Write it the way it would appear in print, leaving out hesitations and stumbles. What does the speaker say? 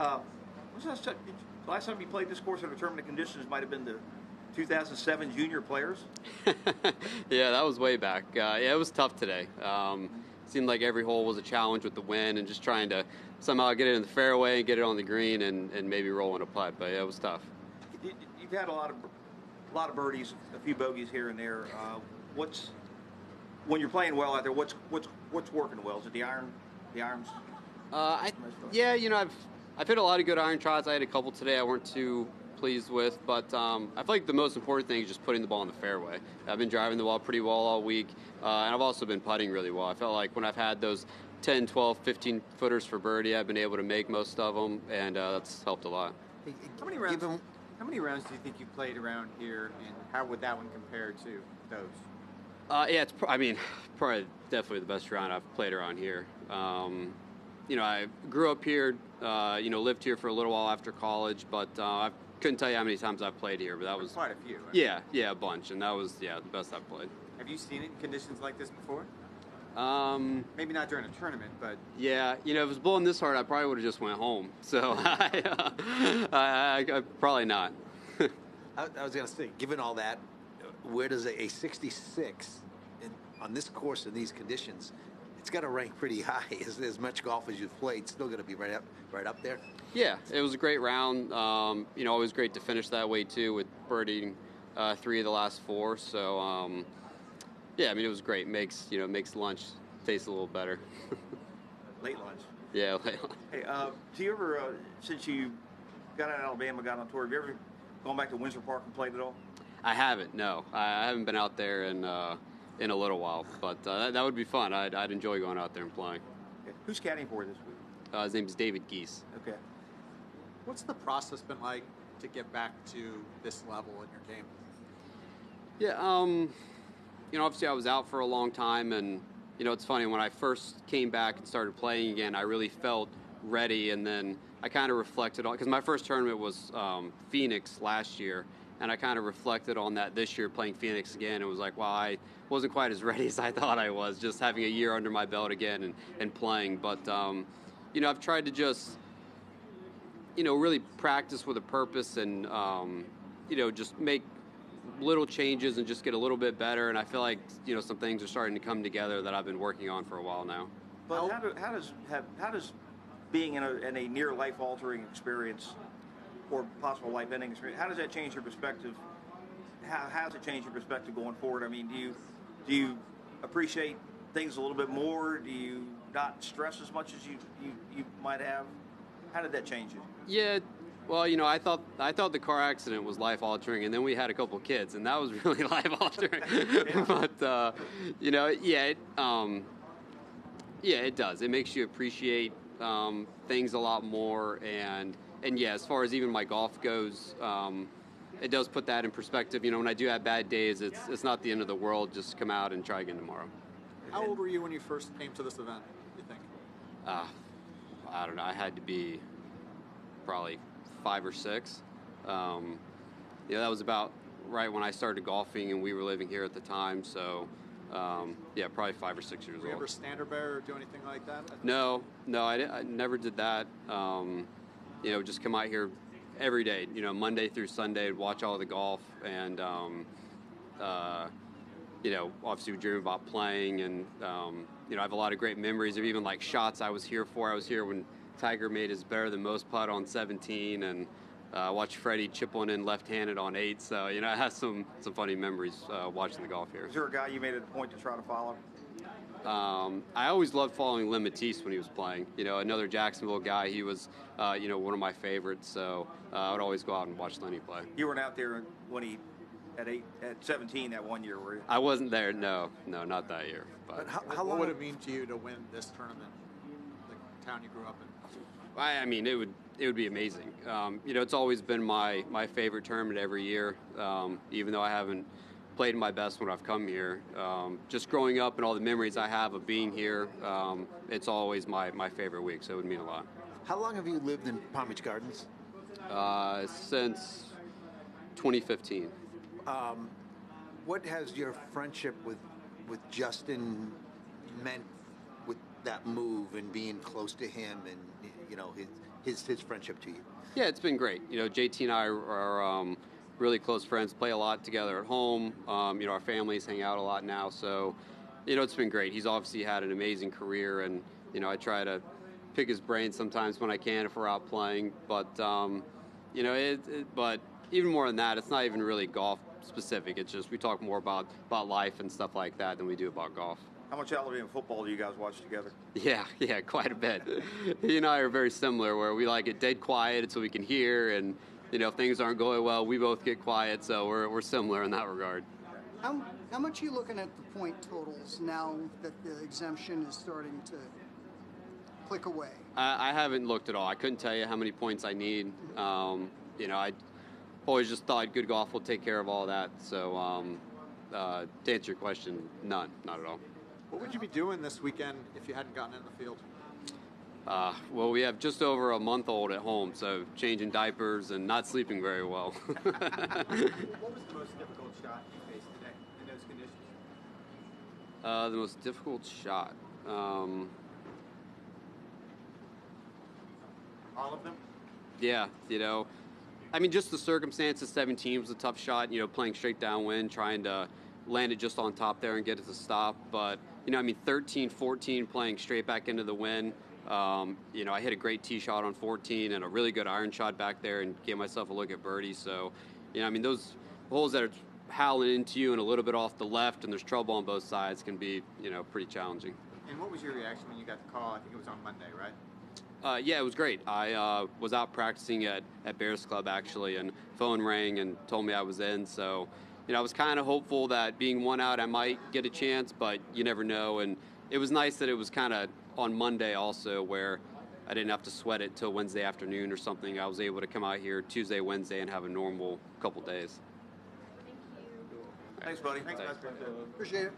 Uh, last time you played this course under tournament conditions might have been the 2007 Junior Players. Yeah, that was way back. Yeah, it was tough today. Seemed like every hole was a challenge with the wind and just trying to somehow get it in the fairway and get it on the green and maybe roll in a putt. But yeah, it was tough. You've had a lot of birdies, a few bogeys here and there. What's when you're playing well out there? What's working well? Is it the irons? Yeah, I've hit a lot of good iron shots. I had a couple today I weren't too pleased with, but I feel like the most important thing is just putting the ball in the fairway. I've been driving the ball pretty well all week, and I've also been putting really well. I felt like when I've had those 10, 12, 15 footers for birdie, I've been able to make most of them, and that's helped a lot. How many rounds do you think you played around here, and how would that one compare to those? Yeah, probably definitely the best round I've played around here. I grew up here, lived here for a little while after college, but I couldn't tell you how many times I've played here, but that was quite a few. Right? Yeah, a bunch, and that was the best I've played. Have you seen it in conditions like this before? Maybe not during a tournament, but yeah, if it was blowing this hard, I probably would have just went home. So I probably not. I was going to say, given all that, where does a 66 on this course in these conditions? It's got to rank pretty high. As much golf as you've played, still going to be right up there. Yeah, it was a great round. Always great to finish that way too, with birdieing 3 of the last 4. So it was great. Makes lunch taste a little better. Late lunch. Yeah, late lunch. Hey, do you ever, since you got out of Alabama, got on tour, have you ever gone back to Windsor Park and played at all? I haven't. No, I haven't been out there in a little while, but that would be fun. I'd enjoy going out there and playing. Okay. Who's caddying for you this week? His name is David Geese. Okay. What's the process been like to get back to this level in your game? Yeah, obviously I was out for a long time, and it's funny, when I first came back and started playing again, I really felt ready, and then I kind of reflected on, because my first tournament was Phoenix last year, and I kind of reflected on that this year playing Phoenix again. It was like, well, I wasn't quite as ready as I thought I was, just having a year under my belt again and playing. But, I've tried to just, really practice with a purpose and, just make little changes and just get a little bit better. And I feel like, some things are starting to come together that I've been working on for a while now. But how does being in a near life-altering experience or possible life-ending experience, how does that change your perspective? How does it change your perspective going forward? I mean, do you appreciate things a little bit more? Do you not stress as much as you might have? How did that change you? Yeah, well, I thought the car accident was life-altering, and then we had a couple kids, and that was really life-altering. But it does. It makes you appreciate things a lot more, and yeah, as far as even my golf goes, it does put that in perspective. When I do have bad days, it's not the end of the world. Just come out and try again tomorrow. How old were you when you first came to this event, you think? I don't know. I had to be probably 5 or 6. That was about right when I started golfing, and we were living here at the time. So, probably 5 or 6 years old. Were you ever standard bearer or do anything like that? No, I never did that. Just come out here every day, Monday through Sunday, watch all the golf, and, obviously we dream about playing, and, I have a lot of great memories of even like shots I was here for. I was here when Tiger made his better than most putt on 17, and watched Freddie chip one in left-handed on 8. So, I have some funny memories watching the golf here. Is there a guy you made it a point to try to follow? I always loved following Lim Matisse when he was playing. Another Jacksonville guy. He was, one of my favorites. So I would always go out and watch Lenny play. You weren't out there when he at 17 that one year, were you? I wasn't there. No, not that year. But how long would it mean to you to win this tournament, the town you grew up in? It would be amazing. It's always been my favorite tournament every year, even though I haven't played my best when I've come here. Just growing up and all the memories I have of being here, it's always my favorite week, so it would mean a lot. How long have you lived in Palm Beach Gardens? Since 2015. What has your friendship with Justin meant with that move and being close to him and his friendship to you? Yeah, it's been great. You know, JT and I are really close friends, play a lot together at home. You know, our families hang out a lot now, so, you know, it's been great. He's obviously had an amazing career, and, you know, I try to pick his brain sometimes when I can if we're out playing. But, you know, but even more than that, it's not even really golf specific. It's just we talk more about life and stuff like that than we do about golf. How much Alabama football do you guys watch together? Yeah, quite a bit. He and I are very similar, where we like it dead quiet so we can hear, and, you know, if things aren't going well, we both get quiet, so we're similar in that regard. How much are you looking at the point totals now that the exemption is starting to click away? I haven't looked at all. I couldn't tell you how many points I need. You know, I always just thought good golf will take care of all that. So to answer your question, none, not at all. What would you be doing this weekend if you hadn't gotten in the field? Well, we have just over a month-old at home, so changing diapers and not sleeping very well. What was the most difficult shot you faced today in those conditions? The most difficult shot. All of them? Yeah, you know, I mean, just the circumstances. 17 was a tough shot. You know, playing straight downwind, trying to land it just on top there and get it to stop. But, you know, I mean, 13, 14, playing straight back into the wind. You know, I hit a great tee shot on 14 and a really good iron shot back there and gave myself a look at birdie. So, you know, I mean, those holes that are howling into you and a little bit off the left and there's trouble on both sides can be, you know, pretty challenging. And what was your reaction when you got the call? I think it was on Monday, right? Yeah, it was great. I was out practicing at Bears Club, actually, and phone rang and told me I was in. So, you know, I was kind of hopeful that being one out, I might get a chance, but you never know. And it was nice that it was kind of on Monday also, where I didn't have to sweat it till Wednesday afternoon or something. I was able to come out here Tuesday, Wednesday, and have a normal couple days. Thanks, buddy. Thanks, guys. Appreciate it.